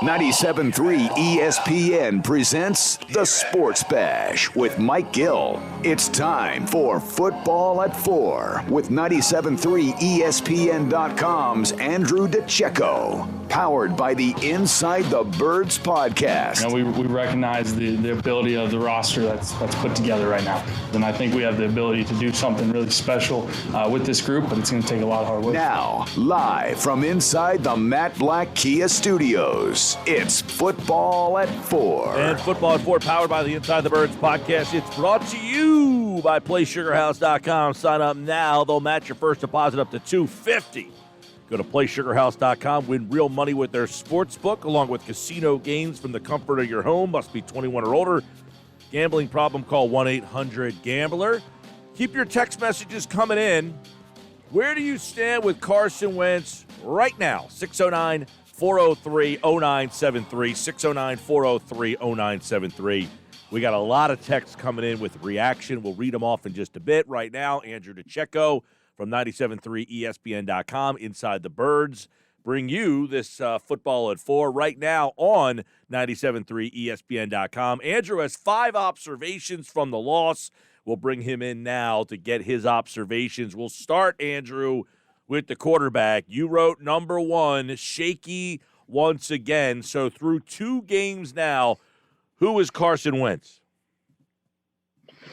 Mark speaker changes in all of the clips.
Speaker 1: 97.3 ESPN presents The Sports Bash with Mike Gill. It's time for Football at 4 with 97.3 ESPN.com's Andrew DiCecco. Powered by the Inside the Birds podcast.
Speaker 2: You know, we recognize the ability of the roster that's put together right now. And I think we have the ability to do something really special with this group, but it's going to take a lot of hard work.
Speaker 1: Now, live from inside the Matt Black Kia Studios, it's Football at 4.
Speaker 3: And Football at 4, powered by the Inside the Birds podcast. It's brought to you by PlaySugarHouse.com. Sign up now. They'll match your first deposit up to $250. Go to PlaySugarHouse.com. Win real money with their sports book, along with casino games from the comfort of your home. Must be 21 or older. Gambling problem, call 1-800-GAMBLER. Keep your text messages coming in. Where do you stand with Carson Wentz right now? 609-403-0973. 609-403-0973. We got a lot of texts coming in with reaction. We'll read them off in just a bit. Right now, Andrew DiCecco from 97.3 ESPN.com, Inside the Birds, bring you this Football at 4 right now on 97.3 ESPN.com. Andrew has 5 observations from the loss. We'll bring him in now to get his observations. We'll start, Andrew, with the quarterback. You wrote number 1, shaky once again. So through 2 games now, who is Carson Wentz?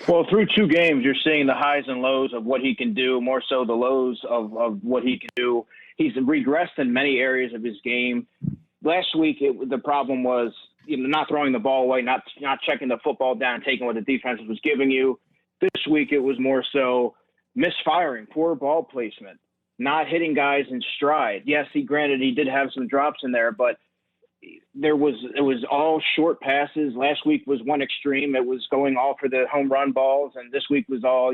Speaker 4: Well, through 2 games, you're seeing the highs and lows of what he can do, more so the lows of what he can do. He's regressed in many areas of his game. Last week, the problem was not throwing the ball away, not checking the football down, taking what the defense was giving you. This week, it was more so misfiring, poor ball placement, not hitting guys in stride. Yes, he did have some drops in there, but it was all short passes. Last week was one extreme. It was going all for the home run balls. And this week was all,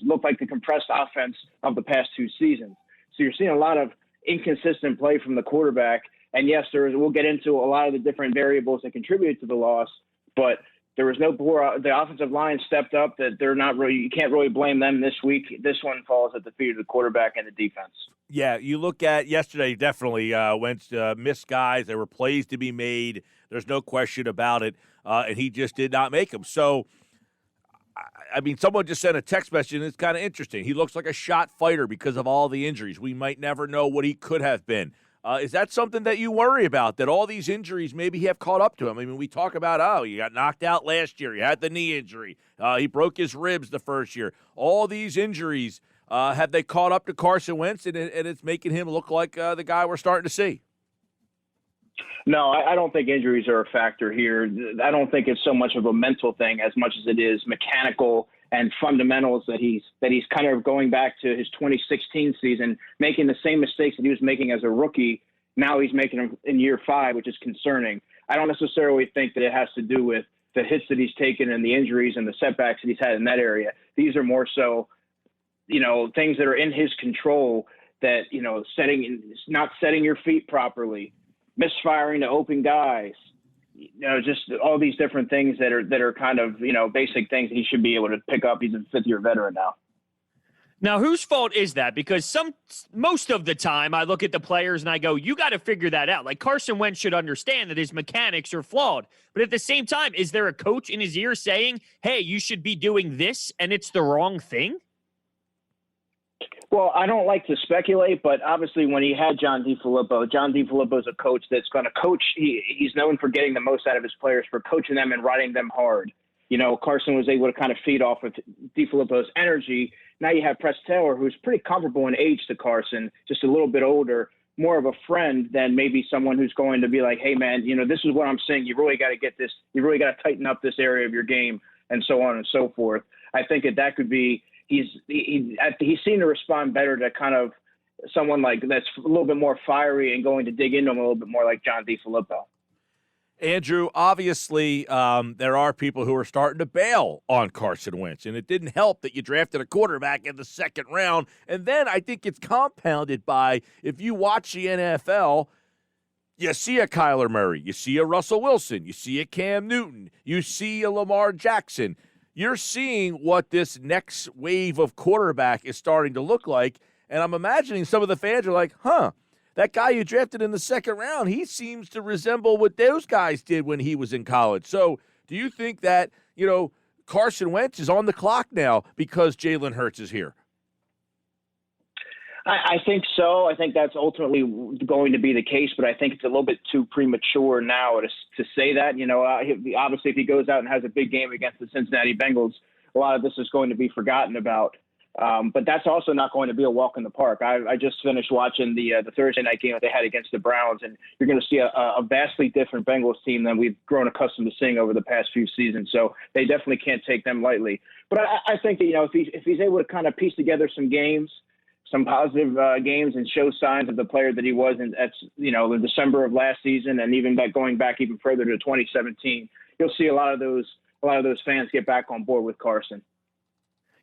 Speaker 4: looked like the compressed offense of the past 2 seasons. So you're seeing a lot of inconsistent play from the quarterback. And yes, we'll get into a lot of the different variables that contributed to the loss, but there was the offensive line stepped up that they're not really, you can't really blame them this week. This one falls at the feet of the quarterback and the defense.
Speaker 3: Yeah, you look at yesterday, definitely Wentz missed guys. There were plays to be made. There's no question about it, and he just did not make them. So, I mean, someone just sent a text message, and it's kind of interesting. He looks like a shot fighter because of all the injuries. We might never know what he could have been. Is that something that you worry about, that all these injuries maybe have caught up to him? I mean, we talk about, you got knocked out last year. You had the knee injury. He broke his ribs the first year. All these injuries, have they caught up to Carson Wentz, and it's making him look like the guy we're starting to see?
Speaker 4: No, I don't think injuries are a factor here. I don't think it's so much of a mental thing as much as it is mechanical and fundamentals that he's kind of going back to his 2016 season, making the same mistakes that he was making as a rookie. Now he's making them in year 5, which is concerning. I don't necessarily think that it has to do with the hits that he's taken and the injuries and the setbacks that he's had in that area. These are more so, things that are in his control that, not setting your feet properly, misfiring to open guys, just all these different things that are kind of, basic things he should be able to pick up. He's a 5th-year veteran now.
Speaker 5: Now, whose fault is that? Because most of the time I look at the players and I go, you got to figure that out. Like Carson Wentz should understand that his mechanics are flawed. But at the same time, is there a coach in his ear saying, hey, you should be doing this and it's the wrong thing?
Speaker 4: Well, I don't like to speculate, but obviously when he had John DiCecco is a coach that's going to coach. He's known for getting the most out of his players, for coaching them and riding them hard. Carson was able to kind of feed off of DiCecco's energy. Now you have Press Taylor, who's pretty comparable in age to Carson, just a little bit older, more of a friend than maybe someone who's going to be like, hey, man, this is what I'm saying. You really got to get this. You really got to tighten up this area of your game and so on and so forth. I think that could be he seemed to respond better to kind of someone like that's a little bit more fiery and going to dig into him a little bit more like John DiCecco.
Speaker 3: Andrew, obviously there are people who are starting to bail on Carson Wentz, and it didn't help that you drafted a quarterback in the 2nd round. And then I think it's compounded by, if you watch the NFL, you see a Kyler Murray, you see a Russell Wilson, you see a Cam Newton, you see a Lamar Jackson. You're seeing what this next wave of quarterback is starting to look like, and I'm imagining some of the fans are like, that guy you drafted in the second round, he seems to resemble what those guys did when he was in college. So do you think that, Carson Wentz is on the clock now because Jalen Hurts is here?
Speaker 4: I think so. I think that's ultimately going to be the case, but I think it's a little bit too premature now to say that. Obviously, if he goes out and has a big game against the Cincinnati Bengals, a lot of this is going to be forgotten about. But that's also not going to be a walk in the park. I just finished watching the Thursday night game that they had against the Browns, and you're going to see a vastly different Bengals team than we've grown accustomed to seeing over the past few seasons. So they definitely can't take them lightly. But I think that, if he's able to kind of piece together some games, some positive games, and show signs of the player that he was in December of last season, and even going back even further to 2017, you'll see a lot of those fans get back on board with Carson.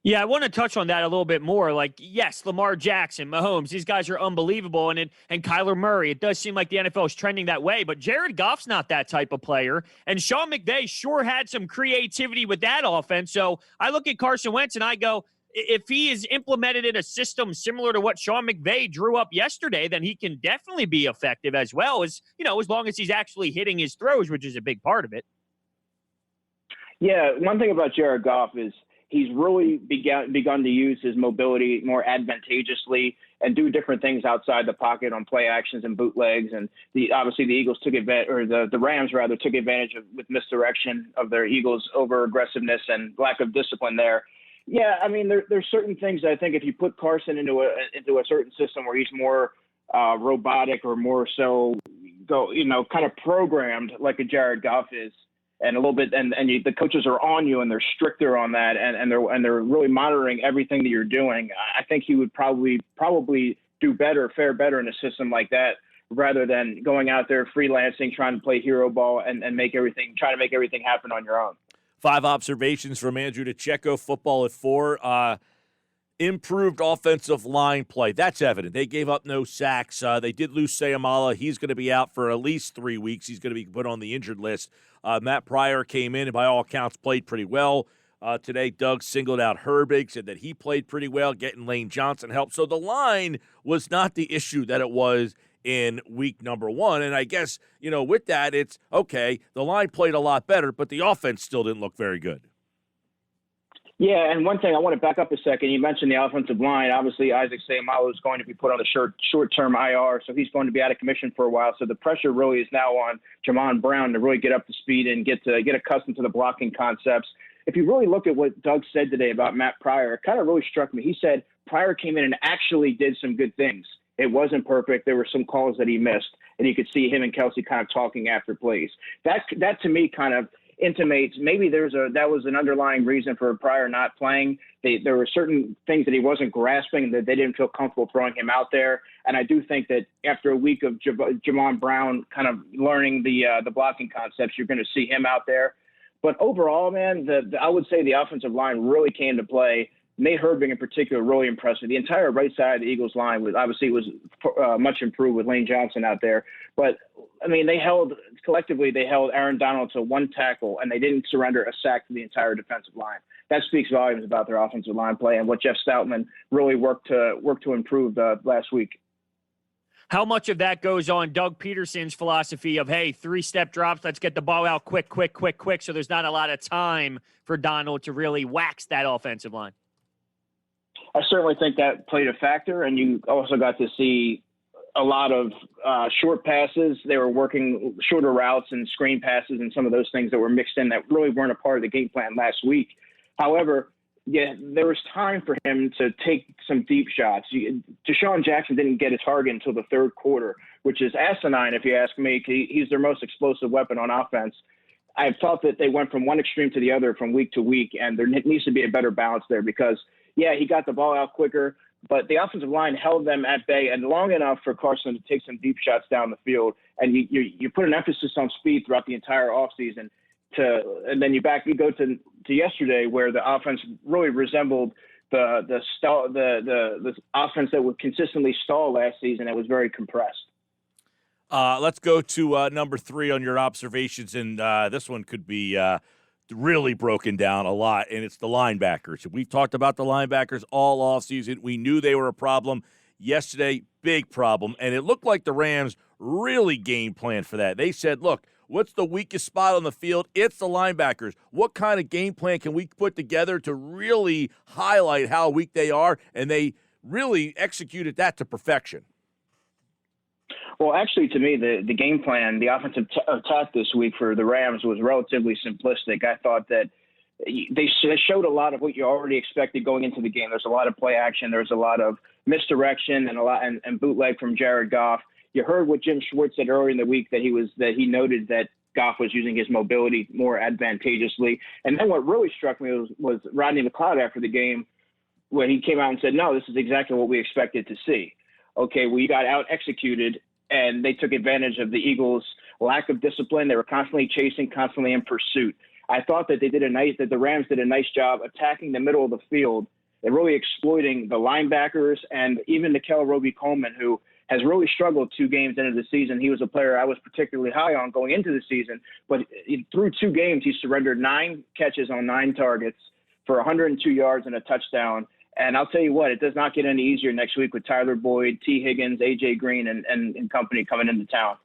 Speaker 5: Yeah, I want to touch on that a little bit more. Like, yes, Lamar Jackson, Mahomes, these guys are unbelievable. And Kyler Murray, it does seem like the NFL is trending that way. But Jared Goff's not that type of player. And Sean McVay sure had some creativity with that offense. So I look at Carson Wentz and I go, if he is implemented in a system similar to what Sean McVay drew up yesterday, then he can definitely be effective as well as long as he's actually hitting his throws, which is a big part of it.
Speaker 4: Yeah, one thing about Jared Goff is he's really begun to use his mobility more advantageously and do different things outside the pocket on play actions and bootlegs. And obviously the Eagles took advantage, or the Rams rather took advantage of with misdirection of their Eagles' over aggressiveness and lack of discipline there. Yeah, I mean, there's certain things that I think if you put Carson into a certain system where he's more robotic or more so kind of programmed like a Jared Goff is, and a little bit, and the coaches are on you and they're stricter on that, and they're really monitoring everything that you're doing. I think he would probably fare better in a system like that rather than going out there freelancing, trying to play hero ball and trying to make everything happen on your own.
Speaker 3: 5 observations from Andrew DiCecco, football at 4. Improved offensive line play. That's evident. They gave up no sacks. They did lose Sayamala. He's going to be out for at least 3 weeks. He's going to be put on the injured list. Matt Pryor came in and by all accounts played pretty well. Today, Doug singled out Herbig, said that he played pretty well, getting Lane Johnson help. So the line was not the issue that it was in week number 1. And I guess, with that, it's okay. The line played a lot better, but the offense still didn't look very good.
Speaker 4: Yeah, and one thing I want to back up a second. You mentioned the offensive line. Obviously, Isaac Seumalo is going to be put on the short-term IR, so he's going to be out of commission for a while. So the pressure really is now on Jamon Brown to really get up to speed and get accustomed to the blocking concepts. If you really look at what Doug said today about Matt Pryor, it kind of really struck me. He said Pryor came in and actually did some good things. It wasn't perfect. There were some calls that he missed, and you could see him and Kelsey kind of talking after plays. That to me kind of intimates maybe that was an underlying reason for Pryor not playing. There were certain things that he wasn't grasping, that they didn't feel comfortable throwing him out there. And I do think that after a week of Jamon Brown kind of learning the blocking concepts, you're going to see him out there. But overall, man, I would say the offensive line really came to play. Nate Herbig in particular really impressed me. The entire right side of the Eagles line was much improved with Lane Johnson out there. But I mean, they held Aaron Donald to 1 tackle, and they didn't surrender a sack to the entire defensive line. That speaks volumes about their offensive line play and what Jeff Stoutman really worked to improve last week.
Speaker 5: How much of that goes on Doug Peterson's philosophy of, hey, 3-step drops, let's get the ball out quick, so there's not a lot of time for Donald to really wax that offensive line?
Speaker 4: I certainly think that played a factor, and you also got to see a lot of short passes. They were working shorter routes and screen passes and some of those things that were mixed in that really weren't a part of the game plan last week. However, yeah, there was time for him to take some deep shots. Deshaun Jackson didn't get a target until the third quarter, which is asinine if you ask me. He's their most explosive weapon on offense. I felt that they went from one extreme to the other from week to week, and there needs to be a better balance there because, yeah, he got the ball out quicker, but the offensive line held them at bay and long enough for Carson to take some deep shots down the field. And you put an emphasis on speed throughout the entire offseason. And then you go to yesterday where the offense really resembled the offense that would consistently stall last season. It was very compressed.
Speaker 3: Let's go to number 3 on your observations, and this one could be really broken down a lot, and it's the linebackers. We've talked about the linebackers all offseason. We knew they were a problem. yesterday, big problem. And it looked like the Rams really game planned for that. They said, look, what's the weakest spot on the field? It's the linebackers. What kind of game plan can we put together to really highlight how weak they are? And they really executed that to perfection.
Speaker 4: Well, actually, to me, the game plan, the offensive attack this week for the Rams was relatively simplistic. I thought that they showed a lot of what you already expected going into the game. There's a lot of play action. There's a lot of misdirection and bootleg from Jared Goff. You heard what Jim Schwartz said earlier in the week that he noted that Goff was using his mobility more advantageously. And then what really struck me was Rodney McLeod after the game, where he came out and said, no, this is exactly what we expected to see. Okay, we got out executed, and they took advantage of the Eagles' lack of discipline. They were constantly chasing, constantly in pursuit. I thought that that the Rams did a nice job attacking the middle of the field and really exploiting the linebackers and even Nikel Roby-Coleman, who has really struggled 2 games into the season. He was a player I was particularly high on going into the season, but through 2 games, he surrendered 9 catches on 9 targets for 102 yards and a touchdown. And I'll tell you what, it does not get any easier next week with Tyler Boyd, T. Higgins, A.J. Green, and company coming into town.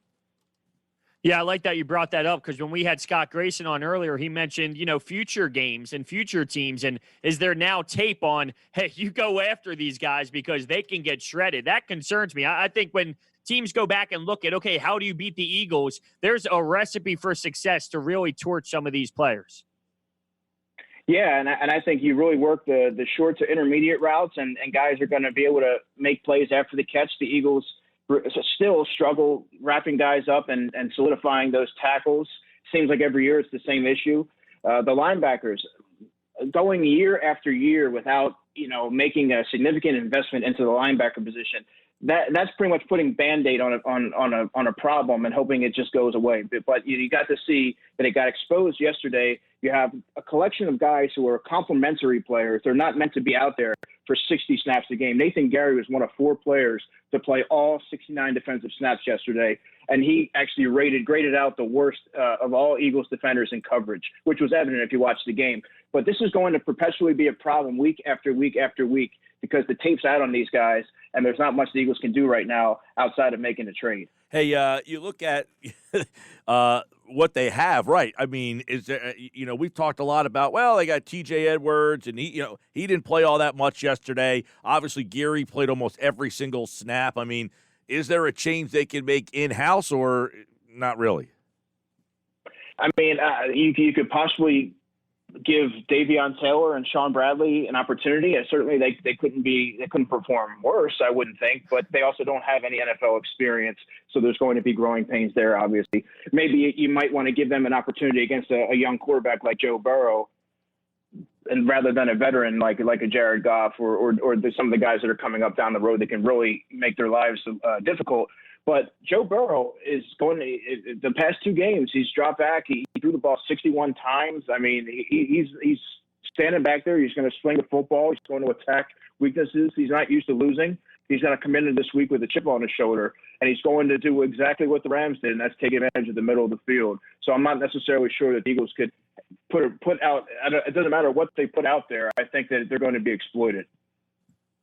Speaker 5: Yeah, I like that you brought that up because when we had Scott Grayson on earlier, he mentioned, future games and future teams. And is there now tape on, hey, you go after these guys because they can get shredded? That concerns me. I think when teams go back and look at, okay, how do you beat the Eagles? There's a recipe for success to really torch some of these players.
Speaker 4: Yeah, and I think you really work the short to intermediate routes, and guys are going to be able to make plays after the catch. The Eagles still struggle wrapping guys up and solidifying those tackles. Seems like every year it's the same issue. The linebackers going year after year without, making a significant investment into the linebacker position. That's pretty much putting Band-Aid on a problem and hoping it just goes away. But you got to see that it got exposed yesterday. You have a collection of guys who are complementary players. They're not meant to be out there for 60 snaps a game. Nathan Gary was one of 4 players to play all 69 defensive snaps yesterday, and he actually graded out the worst of all Eagles defenders in coverage, which was evident if you watched the game. But this is going to perpetually be a problem week after week after week because the tape's out on these guys, and there's not much the Eagles can do right now outside of making a trade.
Speaker 3: Hey, you look at what they have, right? I mean, is there? We've talked a lot about. Well, they got T.J. Edwards, and he didn't play all that much yesterday. Obviously, Gary played almost every single snap. I mean, is there a change they can make in house, or not really?
Speaker 4: I mean, you could possibly give Davion Taylor and Sean Bradley an opportunity. Certainly they couldn't perform worse, I wouldn't think, but they also don't have any NFL experience. So there's going to be growing pains there, obviously. Maybe you might want to give them an opportunity against a young quarterback like Joe Burrow, and rather than a veteran like a Jared Goff or some of the guys that are coming up down the road that can really make their lives difficult. But Joe Burrow is going to the past 2 games. He's dropped back. He threw the ball 61 times. I mean, he's standing back there. He's going to swing the football. He's going to attack weaknesses. He's not used to losing. He's going to come into this week with a chip on his shoulder, and he's going to do exactly what the Rams did, and that's take advantage of the middle of the field. So I'm not necessarily sure that the Eagles could put out. It doesn't matter what they put out there. I think that they're going to be exploited.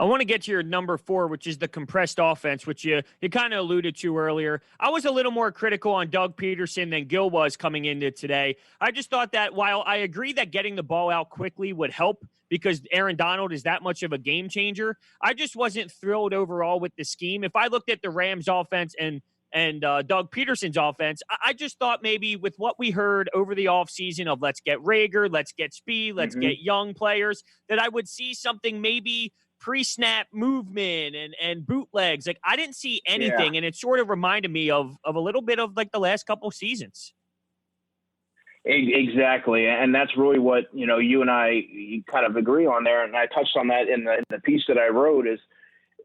Speaker 5: I want to get to your number 4, which is the compressed offense, which you kind of alluded to earlier. I was a little more critical on Doug Peterson than Gil was coming into today. I just thought that while I agree that getting the ball out quickly would help because Aaron Donald is that much of a game changer, I just wasn't thrilled overall with the scheme. If I looked at the Rams offense and Doug Peterson's offense, I just thought maybe with what we heard over the offseason of let's get Rager, let's get speed, let's get young players, that I would see something maybe pre-snap movement and bootlegs. Like I didn't see anything, and it sort of reminded me of a little bit of like the last couple seasons.
Speaker 4: Exactly, and that's really what you and I kind of agree on there, and I touched on that in the piece that I wrote. Is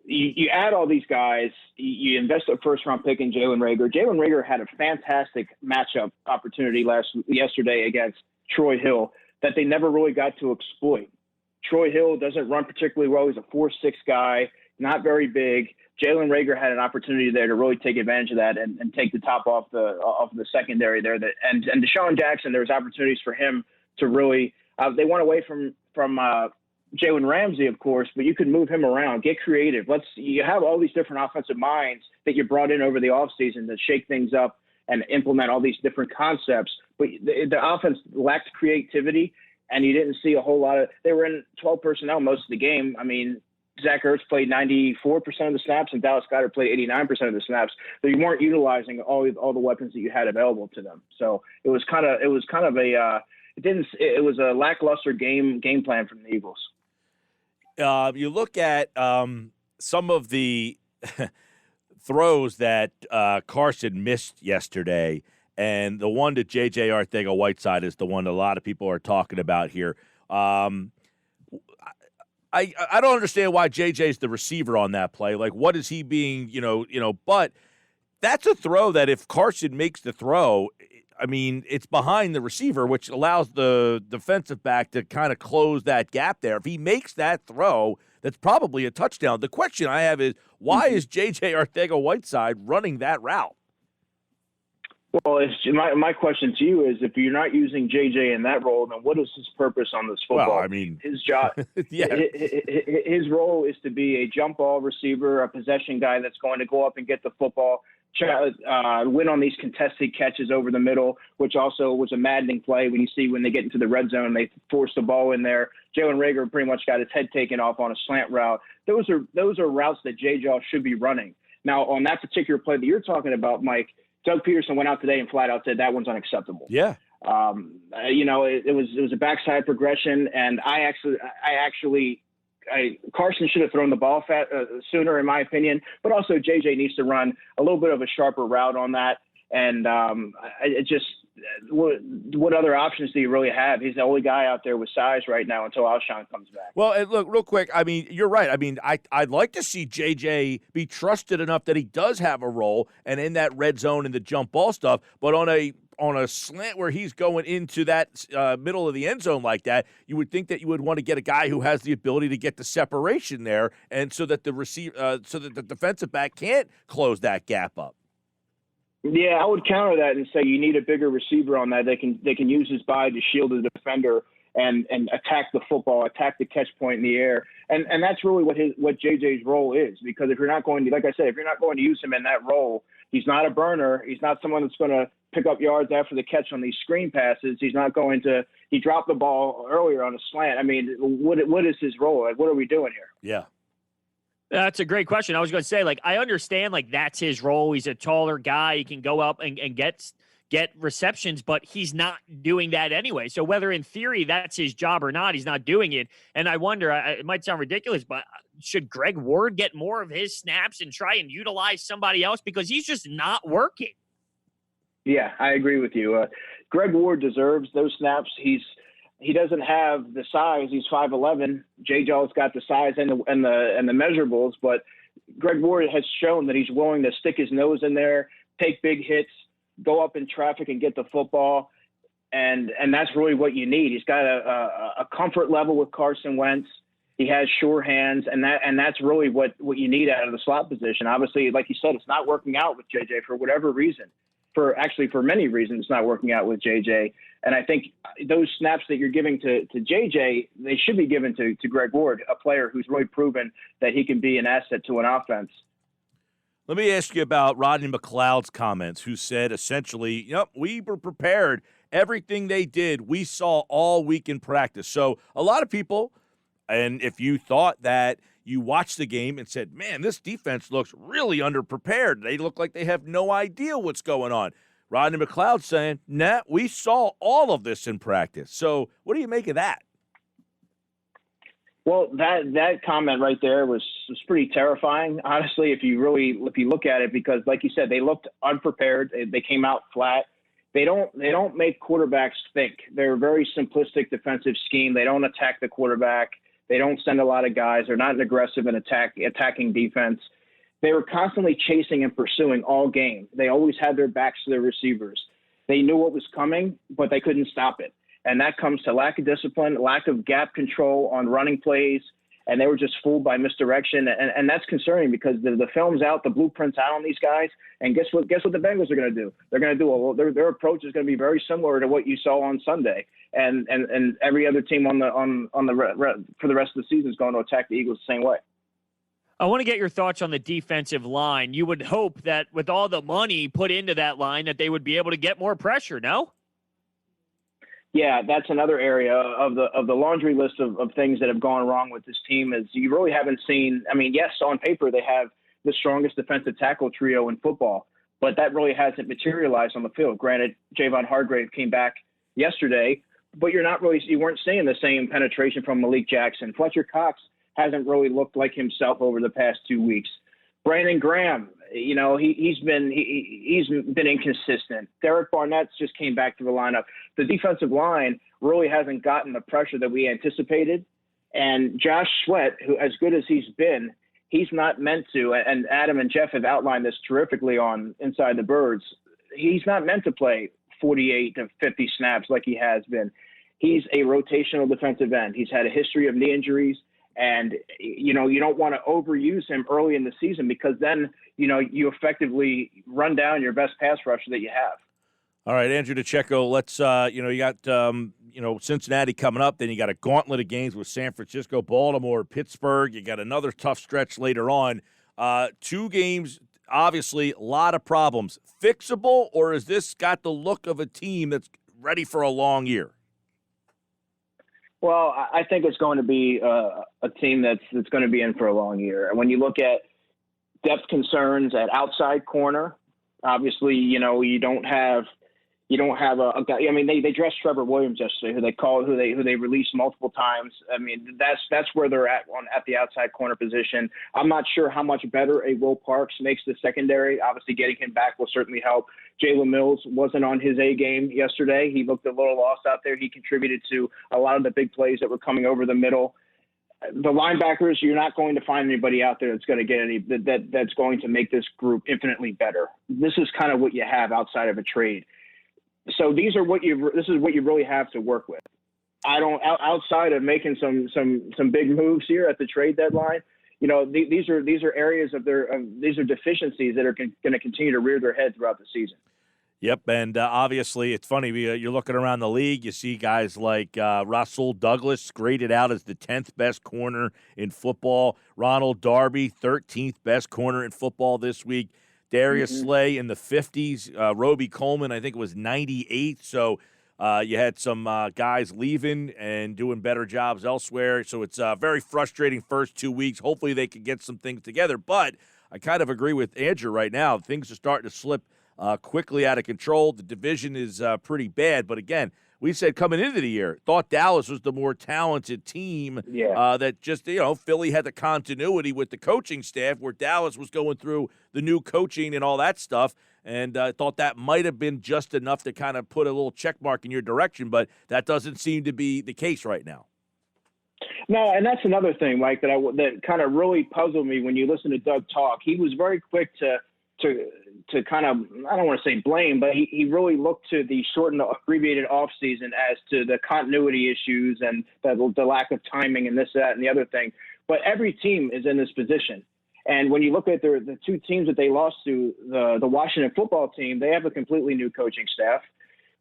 Speaker 4: you add all these guys, you invest a first-round pick in Jalen Rager. Jalen Rager had a fantastic matchup opportunity yesterday against Troy Hill that they never really got to exploit. Troy Hill doesn't run particularly well. He's a 4'6" guy, not very big. Jalen Rager had an opportunity there to really take advantage of that and take the top off the secondary there. And Deshaun Jackson, there was opportunities for him to really. They went away from Jalen Ramsey, of course, but you can move him around, get creative. You have all these different offensive minds that you brought in over the offseason to shake things up and implement all these different concepts. But the offense lacked creativity, and you didn't see a whole lot of – they were in 12 personnel most of the game. I mean, Zach Ertz played 94% of the snaps, and Dallas Goedert played 89% of the snaps. But you weren't utilizing all the weapons that you had available to them. So it was kind of it was a lackluster game plan from the Eagles.
Speaker 3: You look at some of the throws that Carson missed yesterday, and the one to J.J. Arcega-Whiteside is the one a lot of people are talking about here. I don't understand why J.J.'s the receiver on that play. Like, what is he being, but that's a throw that if Carson makes the throw, I mean, it's behind the receiver, which allows the defensive back to kind of close that gap there. If he makes that throw, that's probably a touchdown. The question I have is, why is J.J. Arcega-Whiteside running that route?
Speaker 4: Well, my question to you is, if you're not using J.J. in that role, then what is his purpose on this football?
Speaker 3: Well, I mean,
Speaker 4: his job, his role is to be a jump ball receiver, a possession guy that's going to go up and get the football, win on these contested catches over the middle, which also was a maddening play when they get into the red zone, they force the ball in there. Jalen Reagor pretty much got his head taken off on a slant route. Those are routes that J.J. should be running. Now, on that particular play that you're talking about, Mike, Doug Peterson went out today and flat out said that one's unacceptable.
Speaker 3: Yeah.
Speaker 4: It was a backside progression, and Carson should have thrown the ball sooner, in my opinion. But also JJ needs to run a little bit of a sharper route on that. And what other options do you really have? He's the only guy out there with size right now until Alshon comes back.
Speaker 3: Well, and look, real quick, I mean, you're right. I mean, I'd like to see JJ be trusted enough that he does have a role and in that red zone and the jump ball stuff, but on a slant where he's going into that middle of the end zone like that, you would think that you would want to get a guy who has the ability to get the separation there, and so that the defensive back can't close that gap up.
Speaker 4: Yeah, I would counter that and say you need a bigger receiver on that. They can use his body to shield the defender and attack the football, attack the catch point in the air. And that's really what JJ's role is, because if you're not going to, like I said, if you're not going to use him in that role, he's not a burner. He's not someone that's going to pick up yards after the catch on these screen passes. He dropped the ball earlier on a slant. I mean, what is his role? Like, what are we doing here?
Speaker 3: Yeah.
Speaker 5: That's a great question. I was going to say, I understand, that's his role. He's a taller guy. He can go up and get receptions, but he's not doing that anyway. So whether in theory that's his job or not, he's not doing it. And I wonder, it might sound ridiculous, but should Greg Ward get more of his snaps and try and utilize somebody else? Because he's just not working.
Speaker 4: Yeah, I agree with you. Greg Ward deserves those snaps. He doesn't have the size. He's 5'11". J.J.'s got the size and the measurables, but Greg Ward has shown that he's willing to stick his nose in there, take big hits, go up in traffic and get the football, and that's really what you need. He's got a comfort level with Carson Wentz. He has sure hands, and that's really what you need out of the slot position. Obviously, like you said, it's not working out with J.J. for whatever reason. For many reasons, it's not working out with J.J. And I think those snaps that you're giving to J.J., they should be given to Greg Ward, a player who's really proven that he can be an asset to an offense.
Speaker 3: Let me ask you about Rodney McLeod's comments, who said essentially, we were prepared. Everything they did, we saw all week in practice. So a lot of people, and if you thought that you watched the game and said, man, this defense looks really underprepared. They look like they have no idea what's going on. Rodney McLeod saying, nah, we saw all of this in practice. So what do you make of that?
Speaker 4: Well, that comment right there was pretty terrifying, honestly, if you look at it, because like you said, they looked unprepared. They came out flat. They don't make quarterbacks think. They're a very simplistic defensive scheme. They don't attack the quarterback. They don't send a lot of guys. They're not aggressive in attacking defense. They were constantly chasing and pursuing all game. They always had their backs to their receivers. They knew what was coming, but they couldn't stop it. And that comes to lack of discipline, lack of gap control on running plays, and they were just fooled by misdirection. And that's concerning because the film's out, the blueprint's out on these guys. And guess what the Bengals are going to do? They're going to do their approach is going to be very similar to what you saw on Sunday. And every other team for the rest of the season is going to attack the Eagles the same way.
Speaker 5: I want to get your thoughts on the defensive line. You would hope that with all the money put into that line that they would be able to get more pressure, no?
Speaker 4: Yeah, that's another area of the laundry list of things that have gone wrong with this team is you really haven't seen. I mean, yes, on paper they have the strongest defensive tackle trio in football, but that really hasn't materialized on the field. Granted, Javon Hargrave came back yesterday, but you weren't seeing the same penetration from Malik Jackson. Fletcher Cox hasn't really looked like himself over the past 2 weeks. Brandon Graham, he's been inconsistent. Derek Barnett's just came back to the lineup. The defensive line really hasn't gotten the pressure that we anticipated. And Josh Sweat, who as good as he's been, he's not meant to, and Adam and Jeff have outlined this terrifically on Inside the Birds, he's not meant to play 48 to 50 snaps like he has been. He's a rotational defensive end. He's had a history of knee injuries. And, you don't want to overuse him early in the season because then, you effectively run down your best pass rusher that you have.
Speaker 3: All right, Andrew DiCecco, let's, you got, Cincinnati coming up. Then you got a gauntlet of games with San Francisco, Baltimore, Pittsburgh. You got another tough stretch later on. 2 games, obviously, a lot of problems. Fixable, or has this got the look of a team that's ready for a long year?
Speaker 4: Well, I think it's going to be a team that's going to be in for a long year. And when you look at depth concerns at outside corner, obviously, you don't have a guy. I mean, they dressed Trevor Williams yesterday, who they released multiple times. I mean, that's where they're at the outside corner position. I'm not sure how much better a Will Parks makes the secondary. Obviously, getting him back will certainly help. Jalen Mills wasn't on his A game yesterday. He looked a little lost out there. He contributed to a lot of the big plays that were coming over the middle. The linebackers, you're not going to find anybody out there that's going to get that's going to make this group infinitely better. This is kind of what you have outside of a trade. So this is what you really have to work with. Outside of making some big moves here at the trade deadline, these are areas these are deficiencies that are going to continue to rear their head throughout the season.
Speaker 3: Yep, and obviously it's funny. You're looking around the league, you see guys like Russell Douglas graded out as the 10th best corner in football. Ronald Darby, 13th best corner in football this week. Darius Slay in the 50s. Roby Coleman, I think, was 98th. So you had some guys leaving and doing better jobs elsewhere. So it's a very frustrating first 2 weeks. Hopefully they can get some things together. But I kind of agree with Andrew right now. Things are starting to slip quickly out of control. The division is pretty bad. But, again, we said coming into the year, thought Dallas was the more talented team. That just, Philly had the continuity with the coaching staff where Dallas was going through the new coaching and all that stuff. And I thought that might have been just enough to kind of put a little check mark in your direction. But that doesn't seem to be the case right now.
Speaker 4: No, and that's another thing, Mike, that kind of really puzzled me when you listen to Doug talk. He was very quick to kind of, I don't want to say blame, but he really looked to the shortened, abbreviated offseason as to the continuity issues and the lack of timing and this, that, and the other thing. But every team is in this position. And when you look at the 2 teams that they lost to, the Washington football team, they have a completely new coaching staff.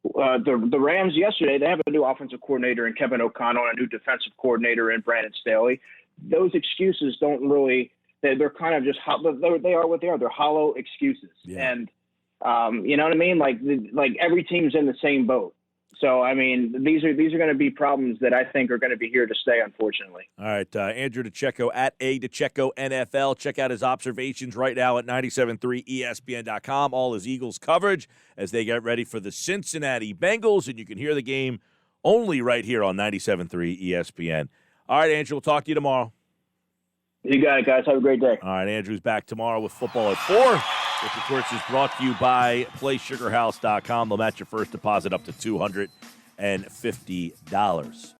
Speaker 4: The Rams yesterday, they have a new offensive coordinator in Kevin O'Connell and a new defensive coordinator in Brandon Staley. Those excuses don't really – they're kind of just they are what they are. They're hollow excuses. Yeah. And you know what I mean? Like every team's in the same boat. So, I mean, these are going to be problems that I think are going to be here to stay, unfortunately.
Speaker 3: All right, Andrew DiCecco at DiCecco NFL. Check out his observations right now at 97.3 ESPN.com. All his Eagles coverage as they get ready for the Cincinnati Bengals, and you can hear the game only right here on 97.3 ESPN. All right, Andrew, we'll talk to you tomorrow.
Speaker 4: You got it, guys. Have a great day.
Speaker 3: All right, Andrew's back tomorrow with Football at 4. Which, of course, is brought to you by PlaySugarHouse.com. They'll match your first deposit up to $250.